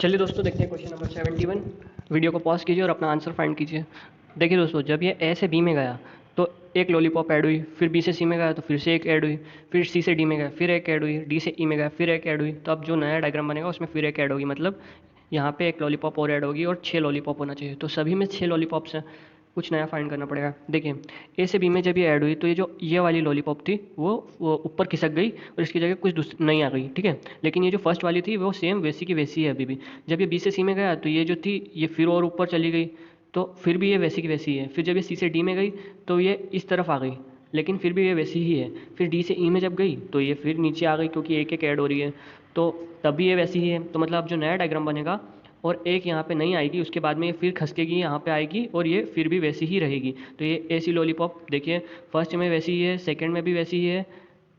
चलिए दोस्तों, देखते हैं क्वेश्चन नंबर 71। वीडियो को पॉज कीजिए और अपना आंसर फाइंड कीजिए। देखिए दोस्तों, जब ये ए से बी में गया तो एक लॉलीपॉप ऐड हुई, फिर बी से सी में गया तो फिर से एक ऐड हुई, फिर सी से डी में गया फिर एक ऐड हुई, डी से ई में गया फिर एक ऐड हुई। तो अब जो नया डायग्राम बनेगा उसमें फिर एक ऐड होगी, मतलब यहाँ पे एक लॉलीपॉप और ऐड होगी और 6 लॉलीपॉप होना चाहिए। तो सभी में 6 लॉलीपॉप्स हैं, कुछ नया फाइंड करना पड़ेगा। देखिए, ए से बी में जब ये ऐड हुई तो ये जो ये वाली लॉलीपॉप थी वो ऊपर खिसक गई और इसकी जगह कुछ नई आ गई, ठीक है। लेकिन ये जो फर्स्ट वाली थी वो सेम वैसी की वैसी है अभी भी। जब ये बी से सी में गया तो ये जो थी ये फिर और ऊपर चली गई, तो फिर भी ये वैसी की वैसी है। फिर जब ये सी से डी में गई तो ये इस तरफ आ गई, लेकिन फिर भी ये वैसी ही है। फिर डी से ई में जब गई तो ये फिर नीचे आ गई, क्योंकि एक एक ऐड हो रही है, तो तब भी ये वैसी ही है। तो मतलब अब जो नया डायग्राम बनेगा और एक यहाँ पे नहीं आएगी, उसके बाद में ये फिर खसकेगी यहाँ पे आएगी और ये फिर भी वैसी ही रहेगी। तो ये ऐसी लॉलीपॉप देखिए, फर्स्ट में वैसी ही है, सेकंड में भी वैसी ही है,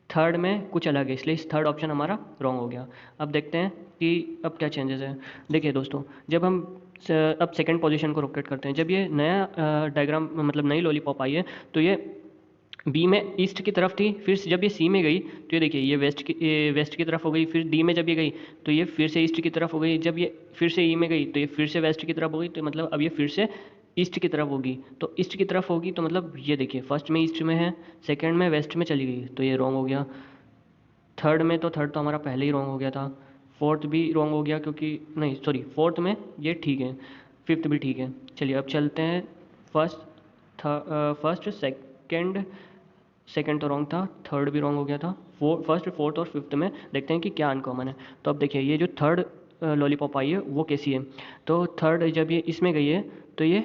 थर्ड में कुछ अलग है, इसलिए इस थर्ड ऑप्शन हमारा रॉन्ग हो गया। अब देखते हैं कि अब क्या चेंजेस है। देखिए दोस्तों, जब हम अब सेकंड पोजीशन को रोटेट करते हैं, जब ये नया डायग्राम मतलब नई लॉलीपॉप आई है तो ये बी में ईस्ट की तरफ थी, फिर जब ये सी में गई तो ये देखिए ये वेस्ट की तरफ हो गई। फिर डी में जब ये गई तो ये फिर से ईस्ट की तरफ हो गई। जब ये फिर से ई में गई तो ये फिर से वेस्ट की तरफ हो गई। तो मतलब अब ये फिर से ईस्ट की तरफ होगी। तो ईस्ट की तरफ होगी तो मतलब ये देखिए, फर्स्ट में ईस्ट में है, सेकेंड में वेस्ट में चली गई, तो ये रॉन्ग हो गया। थर्ड में तो थर्ड तो हमारा पहले ही रॉन्ग हो गया था। फोर्थ भी रॉन्ग हो गया, क्योंकि नहीं सॉरी, फोर्थ में ये ठीक है, फिफ्थ भी ठीक है। चलिए अब चलते हैं फर्स्ट सेकंड। सेकंड तो रॉन्ग था, थर्ड भी रॉन्ग हो गया था। फर्स्ट फोर्थ और फिफ्थ में देखते हैं कि क्या अनकॉमन है। तो अब देखिए, ये जो थर्ड लॉलीपॉप आई है वो कैसी है। तो थर्ड जब ये इसमें गई है तो ये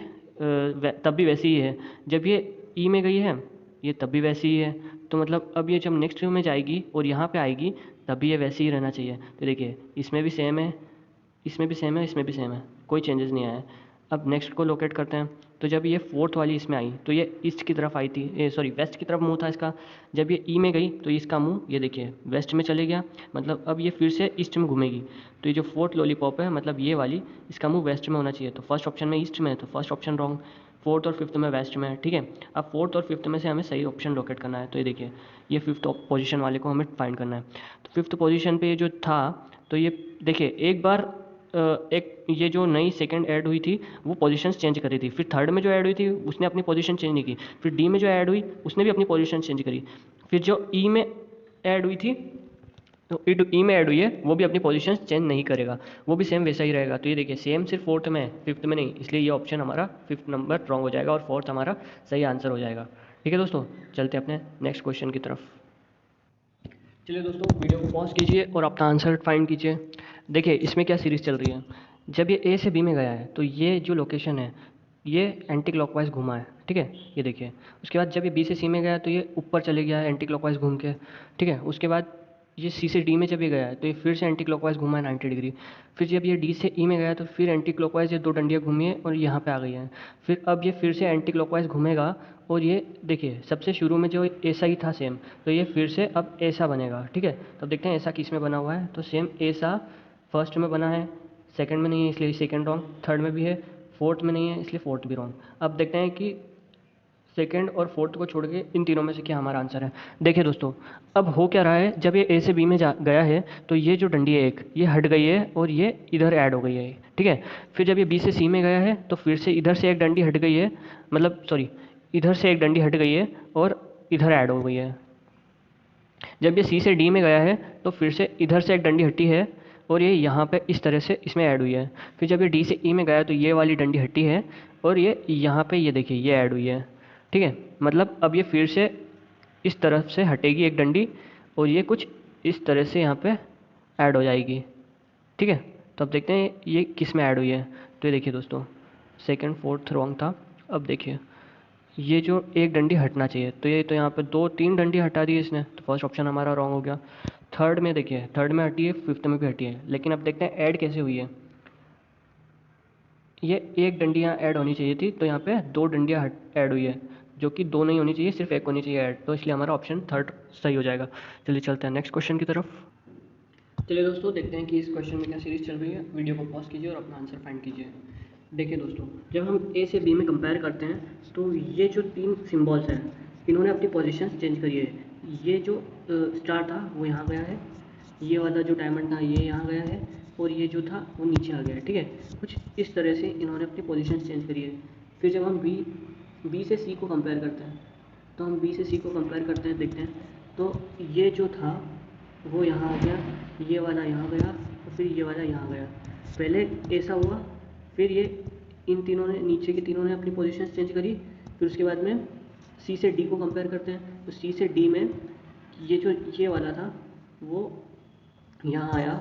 तब भी वैसी ही है। जब ये ई में गई है ये तब भी वैसी ही है। तो मतलब अब ये जब नेक्स्ट में जाएगी और यहाँ पे आएगी तब भी ये वैसी ही रहना चाहिए। तो देखिए, इसमें भी सेम है, इसमें भी सेम है, इसमें भी सेम है, कोई चेंजेस नहीं आया है। अब नेक्स्ट को लोकेट करते हैं। तो जब ये फोर्थ वाली इसमें आई तो ये ईस्ट की तरफ आई थी, सॉरी वेस्ट की तरफ मुंह था इसका। जब ये ई में गई तो इसका मुंह ये देखिए वेस्ट में चले गया, मतलब अब ये फिर से ईस्ट में घूमेगी। तो ये जो फोर्थ लॉलीपॉप है मतलब ये वाली, इसका मुंह वेस्ट में होना चाहिए। तो फर्स्ट ऑप्शन में ईस्ट में है तो फर्स्ट ऑप्शन रॉन्ग, फोर्थ और फिफ्थ में वेस्ट में है, ठीक है। अब फोर्थ और फिफ्थ में से हमें सही ऑप्शन लोकेट करना है। तो ये देखिए, ये फिफ्थ पोजीशन वाले को हमें फाइंड करना है। तो फिफ्थ पोजीशन पे ये जो था, तो ये देखिए एक बार एक ये जो नई सेकंड ऐड हुई थी वो पोजीशंस चेंज करी थी। फिर थर्ड में जो ऐड हुई थी उसने अपनी पोजीशन चेंज नहीं की। फिर डी में जो ऐड हुई उसने भी अपनी पोजीशन चेंज करी। फिर जो ई में ऐड हुई थी, तो ई में ऐड हुई है वो भी अपनी पोजीशन चेंज नहीं करेगा, वो भी सेम वैसा ही रहेगा। तो ये देखिए, सेम सिर्फ फोर्थ में है, फिफ्थ में नहीं, इसलिए ये ऑप्शन हमारा फिफ्थ नंबर रॉन्ग हो जाएगा और फोर्थ हमारा सही आंसर हो जाएगा। ठीक है दोस्तों, चलते हैं अपने नेक्स्ट क्वेश्चन की तरफ। चलिए दोस्तों, वीडियो को पॉज कीजिए और अपना आंसर फाइंड कीजिए। देखिए इसमें क्या सीरीज़ चल रही है। जब ये ए से बी में गया है तो ये जो लोकेशन है ये एंटी क्लॉकवाइज घुमा है, ठीक है, ये देखिए। उसके बाद जब ये बी से सी में गया तो ये ऊपर चले गया है एंटी क्लॉकवाइज घूम के, ठीक है। उसके बाद ये सी से डी में जब ये गया है तो ये फिर से एंटी क्लॉकवाइज घुमा है 90 डिग्री। फिर जब ये डी से ई में गया तो फिर एंटी क्लॉकवाइज ये दो डंडियाँ घूमी है और यहाँ पे आ गई हैं। फिर अब ये फिर से एंटी क्लॉकवाइज घूमेगा और ये देखिए सबसे शुरू में जो ऐसा ही था सेम, तो ये फिर से अब ऐसा बनेगा, ठीक है। तो अब देखते हैं ऐसा किस में बना हुआ है। तो सेम ऐसा फर्स्ट में बना है, सेकंड में नहीं है इसलिए सेकंड रॉन्ग, थर्ड में भी है, फोर्थ में नहीं है इसलिए फोर्थ भी रॉन्ग। अब देखते हैं कि सेकंड और फोर्थ को छोड़ के इन तीनों में से क्या हमारा आंसर है। देखिए दोस्तों, अब हो क्या रहा है, जब ये ए से बी में जा गया है तो ये जो डंडी है एक ये हट गई है और ये इधर ऐड हो गई है, ठीक है। फिर जब ये बी से सी में गया है तो फिर से इधर से एक डंडी हट गई है, मतलब सॉरी, इधर से एक डंडी हट गई है और इधर ऐड हो गई है। जब ये सी से डी में गया है तो फिर से इधर से एक डंडी हटी है और ये यहाँ पे इस तरह से इसमें ऐड हुई है। फिर जब ये डी से ई में गया तो ये वाली डंडी हटी है और ये यहाँ पे ये देखिए ये ऐड हुई है, ठीक है। मतलब अब ये फिर से इस तरफ से हटेगी एक डंडी और ये कुछ इस तरह से यहाँ पे ऐड हो जाएगी, ठीक है। तो अब देखते हैं ये किस में ऐड हुई है। तो ये देखिए दोस्तों, सेकंड फोर्थ रॉन्ग था। अब देखिए ये जो एक डंडी हटना चाहिए, तो ये तो यहाँ पे दो तीन डंडी हटा दी इसने, तो फर्स्ट ऑप्शन हमारा रॉन्ग हो गया। थर्ड में देखिए, थर्ड में हटी है, फिफ्थ में भी हटी है, लेकिन अब देखते हैं ऐड कैसे हुई है। ये एक डंडी यहाँ ऐड होनी चाहिए थी, तो यहाँ पे दो डंडियाँ ऐड हुई है, जो कि दो नहीं होनी चाहिए, सिर्फ एक होनी चाहिए ऐड, तो इसलिए हमारा ऑप्शन थर्ड सही हो जाएगा। चलिए चलते हैं नेक्स्ट क्वेश्चन की तरफ। चलिए दोस्तों, देखते हैं कि इस क्वेश्चन में क्या सीरीज चल रही है। वीडियो को पॉज कीजिए और अपना आंसर फाइंड कीजिए। देखिए दोस्तों, जब हम ए से बी में कंपेयर करते हैं तो ये जो तीन सिंबल्स हैं इन्होंने अपनी पोजीशंस चेंज करी है। ये जो स्टार था वो यहाँ गया है, ये वाला जो डायमंड था ये यहाँ गया है और ये जो था वो नीचे आ गया है, ठीक है। कुछ इस तरह से इन्होंने अपनी पोजीशन चेंज करी है। फिर जब हम बी से सी को कंपेयर करते हैं, तो हम बी से सी को कंपेयर करते हैं, देखते हैं तो ये जो था वो यहाँ आ गया, ये वाला यहाँ गया और फिर ये वाला यहाँ गया। पहले ऐसा हुआ, फिर ये इन तीनों ने, नीचे के तीनों ने अपनी पोजीशन चेंज करी। फिर उसके बाद में सी से डी को कंपेयर करते हैं, तो सी से डी में ये जो ये वाला था वो यहाँ आया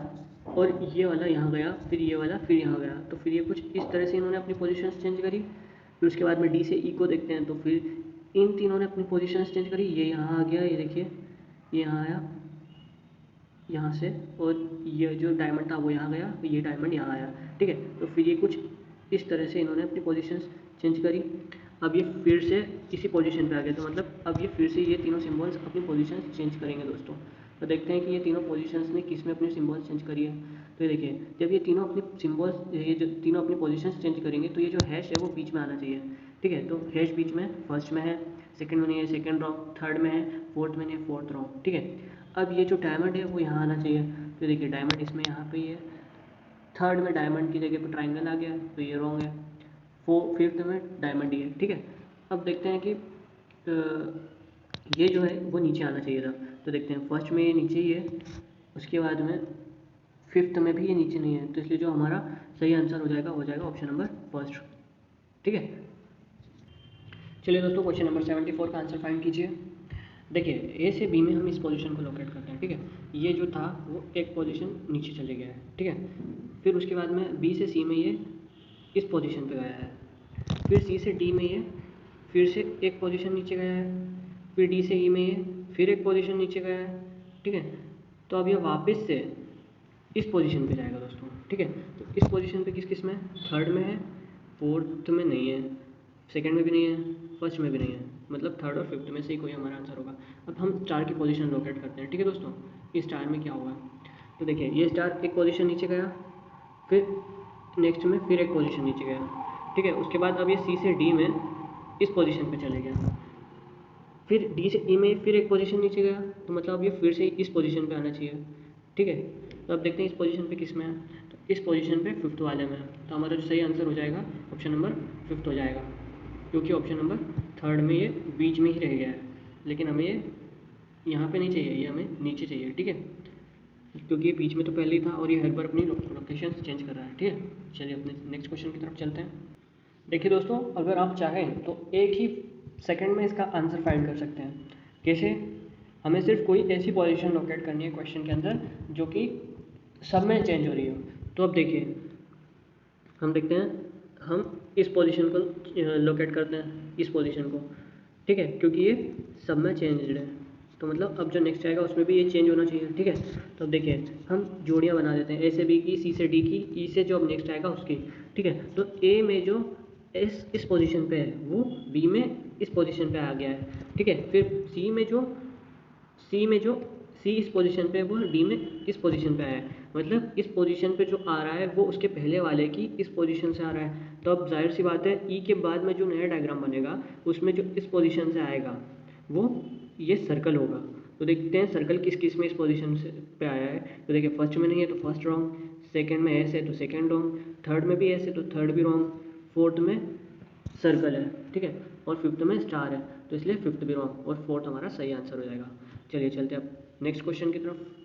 और ये वाला यहाँ गया, फिर ये वाला फिर यहाँ गया। तो फिर ये कुछ इस तरह से इन्होंने अपनी पोजीशन चेंज करी। फिर उसके बाद में डी से ई को देखते हैं, तो फिर इन तीनों ने अपनी पोजीशन चेंज करी। ये यहाँ आ गया, ये देखिए ये यहाँ आया यहाँ से, और ये जो डायमंड था वो यहाँ गया, ये डायमंड यहाँ आया, ठीक है। तो फिर ये कुछ इस तरह से इन्होंने अपनी पोजीशंस चेंज करी। अब ये फिर से इसी पोजीशन पे आ गया, तो मतलब अब ये फिर से ये तीनों सिंबल्स अपनी पोजीशंस चेंज करेंगे दोस्तों। तो देखते हैं कि ये तीनों पोजीशंस ने किस में अपनी सिंबल्स चेंज करी है। तो ये देखिए, जब ये तीनों अपनी सिंबल्स, ये जो तीनों अपनी पोजीशंस चेंज करेंगे, तो ये जो हैश है वो बीच में आना चाहिए, ठीक है। तो हैश बीच में फर्स्ट में है, सेकंड में नहीं है, सेकंड रॉन्ग, थर्ड में है, फोर्थ में नहीं है, फोर्थ रॉन्ग, ठीक है। अब ये जो डायमंड है वो यहाँ आना चाहिए, तो देखिए डायमंड इसमें यहाँ पे ही है। थर्ड में डायमंड की जगह पर ट्राइंगल आ गया, तो ये रॉन्ग है। फिफ्थ में डायमंड ही है, ठीक है। अब देखते हैं कि ये जो है वो नीचे आना चाहिए था, तो देखते हैं फर्स्ट में ये नीचे ही है, उसके बाद में फिफ्थ में भी ये नीचे नहीं है, तो इसलिए जो हमारा सही आंसर हो जाएगा ऑप्शन नंबर फर्स्ट, ठीक है। चलिए दोस्तों, क्वेश्चन नंबर 74 का आंसर फाइंड कीजिए। देखिए ए से बी में हम इस पोजीशन को लोकेट करते हैं, ठीक है। ये जो था वो एक पोजीशन नीचे चले गया है, ठीक है। फिर उसके बाद में बी से सी में ये इस पोजीशन पे गया है। फिर सी से डी में ये फिर से एक पोजीशन नीचे गया है। फिर डी से ई में ये फिर एक पोजीशन नीचे गया है, ठीक है। तो अब ये वापस से इस पोजीशन पे जाएगा दोस्तों, ठीक है। तो इस पोजीशन पे किस किस में, थर्ड में है, फोर्थ में नहीं है, सेकंड में भी नहीं है, फर्स्ट में भी नहीं है, मतलब थर्ड और फिफ्थ में से ही कोई हमारा आंसर होगा। अब हम स्टार की पोजीशन लोकेट करते हैं, ठीक है दोस्तों। इस स्टार में क्या होगा, तो देखिए ये स्टार एक पोजीशन नीचे गया, फिर नेक्स्ट में फिर एक पोजीशन नीचे गया, ठीक है। उसके बाद अब ये सी से डी में इस पोजीशन पे चले गया, फिर डी से ई में फिर एक पोजीशन नीचे गया, तो मतलब अब ये फिर से इस पोजीशन पे आना चाहिए, ठीक है। तो अब देखते हैं इस पोजीशन पे किस में है, तो इस पोजीशन पे फिफ्थ वाले में है। तो हमारा जो सही आंसर हो जाएगा ऑप्शन नंबर फिफ्थ हो जाएगा, क्योंकि ऑप्शन नंबर थर्ड में ये बीच में ही रह गया है, लेकिन हमें ये यहाँ पे नहीं चाहिए, ये हमें नीचे चाहिए, ठीक है। क्योंकि ये बीच में तो पहले ही था और ये हर बार अपनी लोकेशन चेंज कर रहा है, ठीक है। चलिए अपने नेक्स्ट क्वेश्चन की तरफ चलते हैं। देखिए दोस्तों, अगर आप चाहें तो एक ही सेकंड में इसका आंसर फाइंड कर सकते हैं। कैसे, हमें सिर्फ कोई ऐसी पोजीशन लोकेट करनी है क्वेश्चन के अंदर जो कि सब में चेंज हो रही हो। तो अब देखिए, हम देखते हैं, हम इस पोजीशन को लोकेट करते हैं, इस पोजीशन को, ठीक है, क्योंकि ये सब में चेंज्ड है। तो मतलब अब जो नेक्स्ट आएगा उसमें भी ये चेंज होना चाहिए, ठीक है। तो अब देखिए, हम जोड़ियाँ बना देते हैं, ए से बी की, सी से डी की, ई से जो अब नेक्स्ट आएगा उसकी, ठीक है। तो ए में जो इस पोजीशन पे है वो बी में इस पोजीशन पे आ गया है, ठीक है। फिर सी में जो सी इस पोजीशन पे है वो डी में इस पोजीशन पे आया है, मतलब इस पोजीशन पे जो आ रहा है वो उसके पहले वाले की इस पोजीशन से आ रहा है। तो अब जाहिर सी बात है, ई के बाद में जो नया डायग्राम बनेगा उसमें जो इस पोजीशन से आएगा वो ये सर्कल होगा। तो देखते हैं सर्कल किस किस में इस पोजीशन से पे आया है। तो देखिए फर्स्ट में नहीं है तो फर्स्ट रॉन्ग, सेकंड में एस है तो सेकंड रॉन्ग, थर्ड में भी एस है तो थर्ड भी रॉन्ग, फोर्थ में सर्कल है, ठीक है, और फिफ्थ में स्टार है, तो इसलिए फिफ्थ भी रॉन्ग और फोर्थ हमारा सही आंसर हो जाएगा। चलिए चलते हैं अब नेक्स्ट क्वेश्चन की तरफ।